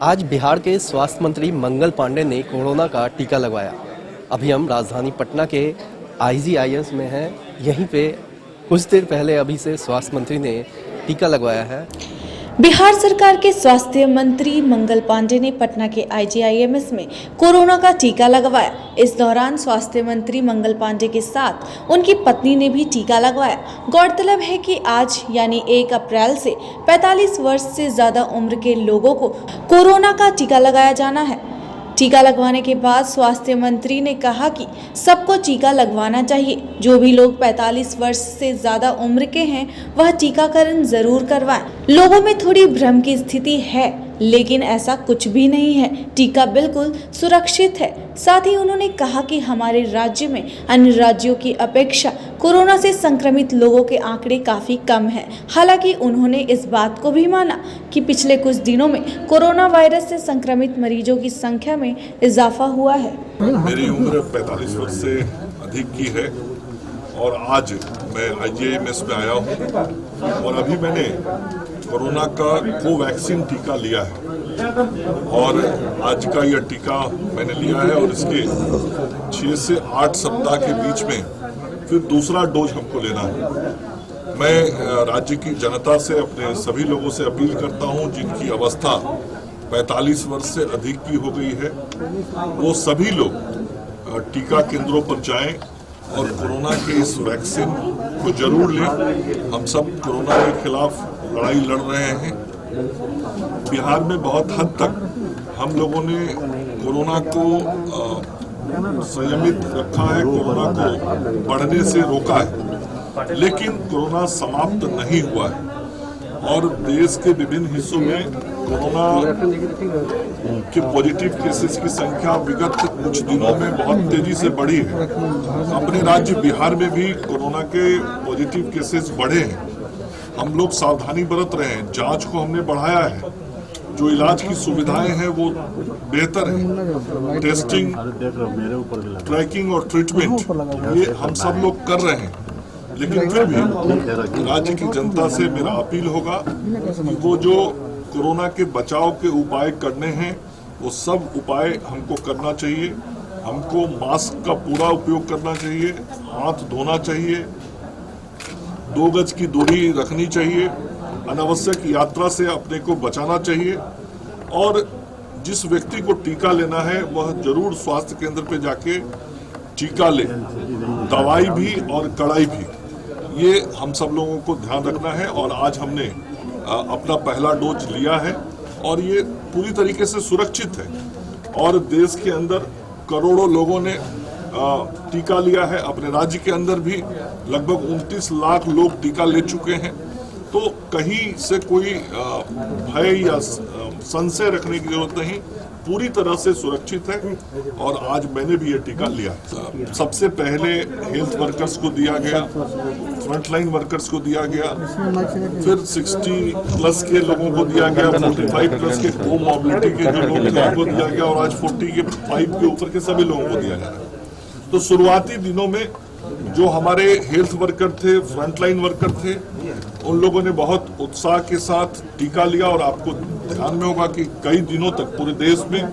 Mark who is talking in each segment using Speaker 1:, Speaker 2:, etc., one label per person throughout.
Speaker 1: आज बिहार के स्वास्थ्य मंत्री मंगल पांडे ने कोरोना का टीका लगवाया। अभी हम राजधानी पटना के IGIS में हैं। यहीं पे कुछ देर पहले अभी से स्वास्थ्य मंत्री ने टीका लगवाया है।
Speaker 2: बिहार सरकार के स्वास्थ्य मंत्री मंगल पांडे ने पटना के IGIMS में कोरोना का टीका लगवाया। इस दौरान स्वास्थ्य मंत्री मंगल पांडे के साथ उनकी पत्नी ने भी टीका लगवाया। गौरतलब है कि आज यानी 1 अप्रैल से 45 वर्ष से ज्यादा उम्र के लोगों को कोरोना का टीका लगाया जाना है। टीका लगवाने के बाद स्वास्थ्य मंत्री ने कहा कि सबको टीका लगवाना चाहिए। जो भी लोग 45 वर्ष से ज्यादा उम्र के हैं वह टीकाकरण जरूर करवाएं। लोगों में थोड़ी भ्रम की स्थिति है, लेकिन ऐसा कुछ भी नहीं है। टीका बिल्कुल सुरक्षित है। साथ ही उन्होंने कहा कि हमारे राज्य में अन्य राज्यों की अपेक्षा कोरोना से संक्रमित लोगों के आंकड़े काफी कम हैं। हालांकि उन्होंने इस बात को भी माना कि पिछले कुछ दिनों में कोरोना वायरस से संक्रमित मरीजों की संख्या में इजाफा हुआ है।
Speaker 3: मेरी उम्र 45 वर्ष से अधिक की है और आज मैं IGIMS में आया हूँ और अभी मैंने कोरोना का कोवैक्सीन टीका लिया है और आज का यह टीका मैंने लिया है और इसके 6 से 8 सप्ताह के बीच में फिर दूसरा डोज हमको लेना है। मैं राज्य की जनता से, अपने सभी लोगों से अपील करता हूं जिनकी अवस्था 45 वर्ष से अधिक की हो गई है, वो सभी लोग टीका केंद्रों पर जाएं और कोरोना के इस वैक्सीन को जरूर लें। हम सब कोरोना के खिलाफ लड़ाई लड़ रहे हैं। बिहार में बहुत हद तक हम लोगों ने कोरोना को संयमित रखा है, कोरोना को बढ़ने से रोका है, लेकिन कोरोना समाप्त नहीं हुआ है और देश के विभिन्न हिस्सों में कोरोना के पॉजिटिव केसेस की संख्या विगत कुछ दिनों में बहुत तेजी से बढ़ी है। अपने राज्य बिहार में भी कोरोना के पॉजिटिव केसेस बढ़े हैं। हम लोग सावधानी बरत रहे हैं, जांच को हमने बढ़ाया है, जो इलाज की सुविधाएं हैं वो बेहतर है। टेस्टिंग, ट्रैकिंग और ट्रीटमेंट ये हम सब लोग कर रहे हैं, लेकिन फिर भी राज्य की जनता से मेरा अपील होगा कि वो जो कोरोना के बचाव के उपाय करने हैं वो सब उपाय हमको करना चाहिए। हमको मास्क का पूरा उपयोग करना चाहिए, हाथ धोना चाहिए, 2 गज की दूरी रखनी चाहिए, अनावश्यक यात्रा से अपने को बचाना चाहिए और जिस व्यक्ति को टीका लेना है वह जरूर स्वास्थ्य केंद्र पे जाके टीका ले। दवाई भी और कड़ाई भी, ये हम सब लोगों को ध्यान रखना है और आज हमने अपना पहला डोज लिया है और ये पूरी तरीके से सुरक्षित है और देश के अंदर करोड़ों लोगों ने टीका लिया है। अपने राज्य के अंदर भी लगभग 29 लाख लोग टीका ले चुके हैं, तो कहीं से कोई भय या संशय रखने की जरूरत नहीं, पूरी तरह से सुरक्षित है और आज मैंने भी ये टीका लिया। सबसे पहले हेल्थ वर्कर्स को दिया गया, फ्रंटलाइन वर्कर्स को दिया गया, फिर 60 प्लस के लोगों को दिया गया, 45 प्लस के कोमॉर्बिडिटी के जो लोग थे उनको दिया गया और आज 45 के ऊपर के सभी लोगों को दिया जा रहा है। तो शुरुआती दिनों में जो हमारे हेल्थ वर्कर थे, फ्रंटलाइन वर्कर थे, उन लोगों ने बहुत उत्साह के साथ टीका लिया और आपको ध्यान में होगा कि कई दिनों तक पूरे देश में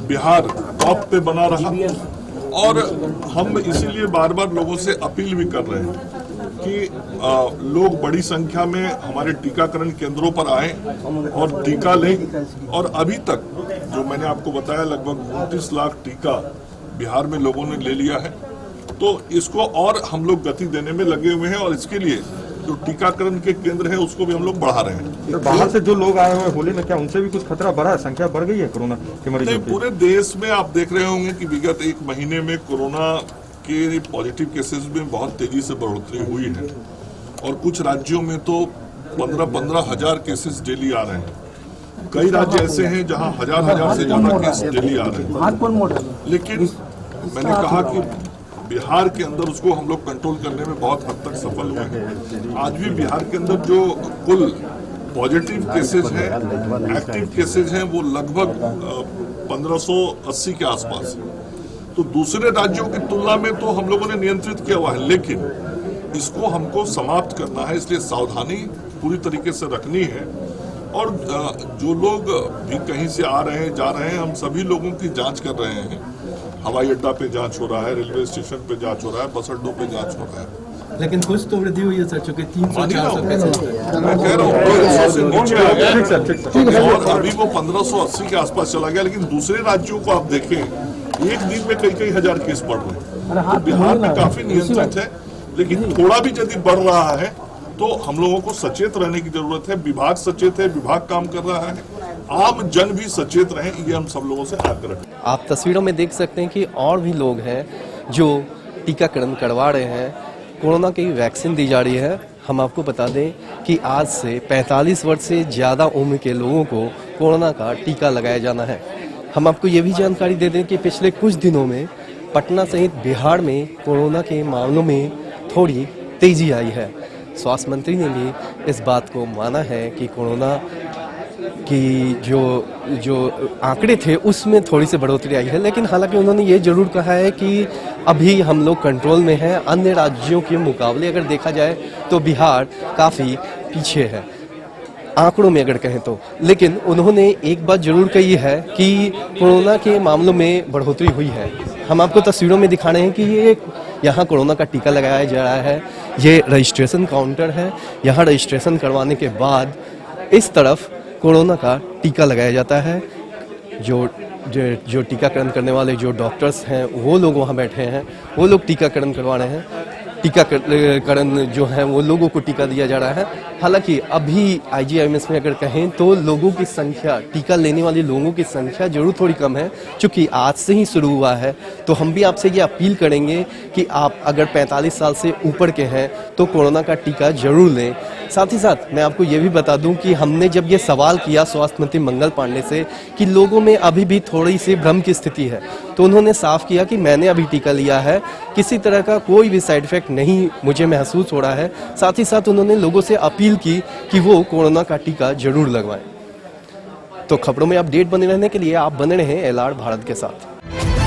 Speaker 3: बिहार टॉप पे बना रहा और हम इसीलिए बार बार लोगों से अपील भी कर रहे हैं कि लोग बड़ी संख्या में हमारे टीकाकरण केंद्रों पर आए और टीका लें। और अभी तक जो मैंने आपको बताया लगभग 29 लाख टीका बिहार में लोगों ने ले लिया है, तो इसको और हम लोग गति देने में लगे हुए हैं और इसके लिए जो टीकाकरण के केंद्र है उसको भी हम लोग बढ़ा रहे हैं।
Speaker 4: तो बाहर से जो लोग आए हुए होली में, क्या उनसे भी कुछ खतरा बढ़ा है? संख्या बढ़ गई है कोरोना के मरीजों की?
Speaker 3: पूरे देश में आप देख रहे होंगे कि विगत 1 महीने में कोरोना के पॉजिटिव केसेस में बहुत तेजी से बढ़ोतरी हुई है और कुछ राज्यों में तो 15-15 हजार केसेस डेली आ रहे हैं। कई राज्य ऐसे हैं जहां हजार से ज्यादा केस डेली आ रहे हैं, लेकिन मैंने कहा कि बिहार के अंदर उसको हम लोग कंट्रोल करने में बहुत हद तक सफल हुए हैं। आज भी बिहार के अंदर जो कुल पॉजिटिव केसेज हैं, एक्टिव केसेज हैं, वो लगभग 1580 के आसपास। तो दूसरे राज्यों की तुलना में तो हम लोगों ने नियंत्रित किया हुआ है, लेकिन इसको हमको समाप्त करना है, इसलिए सावधानी पूरी तरीके से रखनी है और जो लोग भी कहीं से आ रहे हैं जा रहे हैं, हम सभी लोगों की जांच कर रहे हैं। हवाई अड्डा पे जांच हो रहा है, रेलवे स्टेशन पे जांच हो रहा है, बस अड्डों पे जांच हो रहा है।
Speaker 1: लेकिन कुछ तो वृद्धि हुई है सर, चूंकि 300-400 पैसेंजर।
Speaker 3: मैं कह रहा हूँ 1500 से नीचे आ
Speaker 4: ठीक
Speaker 3: गया और अभी वो 1580 के आसपास चला गया। लेकिन दूसरे राज्यों को आप देखें, एक दिन में कई हजार केस बढ़ रहे हैं। तो बिहार में काफी नियंत्रित है, लेकिन थोड़ा भी यदि बढ़ रहा है तो हम लोगों को सचेत रहने की जरूरत है। विभाग सचेत है, विभाग काम कर रहा है, आम जन भी सचेत रहे, ये हम सब लोगों से आग्रह है।
Speaker 1: आप तस्वीरों में देख सकते हैं कि और भी लोग हैं जो टीकाकरण करवा रहे हैं। कोरोना की वैक्सीन दी जा रही है। हम आपको बता दें कि आज से 45 वर्ष से ज़्यादा उम्र के लोगों को कोरोना का टीका लगाया जाना है। हम आपको ये भी जानकारी दे दें कि पिछले कुछ दिनों में पटना सहित बिहार में कोरोना के मामलों में थोड़ी तेजी आई है। स्वास्थ्य मंत्री ने भी इस बात को माना है कि कोरोना की जो आंकड़े थे उसमें थोड़ी सी बढ़ोतरी आई है, लेकिन हालांकि उन्होंने ये जरूर कहा है कि अभी हम लोग कंट्रोल में हैं। अन्य राज्यों के मुकाबले अगर देखा जाए तो बिहार काफ़ी पीछे है आंकड़ों में अगर कहें तो। लेकिन उन्होंने एक बात जरूर कही है कि कोरोना के मामलों में बढ़ोतरी हुई है। हम आपको तस्वीरों में दिखा रहे हैं कि ये यहाँ कोरोना का टीका लगाया जा रहा है। ये रजिस्ट्रेशन काउंटर है। यहाँ रजिस्ट्रेशन करवाने के बाद इस तरफ कोरोना का टीका लगाया जाता है। जो टीकाकरण करने वाले जो डॉक्टर्स हैं वो लोग वहाँ बैठे हैं, वो लोग टीकाकरण करवा रहे हैं। टीकाकरण जो है वो लोगों को टीका दिया जा रहा है। हालांकि अभी आईजीआईएमएस में अगर कहें तो लोगों की संख्या, टीका लेने वाले लोगों की संख्या जरूर थोड़ी कम है, क्योंकि आज से ही शुरू हुआ है। तो हम भी आपसे ये अपील करेंगे कि आप अगर 45 साल से ऊपर के हैं तो कोरोना का टीका जरूर लें। साथ ही साथ मैं आपको ये भी बता दूं कि हमने जब ये सवाल किया स्वास्थ्य मंत्री मंगल पांडे से कि लोगों में अभी भी थोड़ी सी भ्रम की स्थिति है, तो उन्होंने साफ किया कि मैंने अभी टीका लिया है, किसी तरह का कोई भी साइड इफेक्ट नहीं मुझे महसूस हो रहा है। साथ ही साथ उन्होंने लोगों से अपील की कि वो कोरोना का टीका जरूर लगवाएं। तो खबरों में अपडेट बने रहने के लिए आप बने रहें LR भारत के साथ।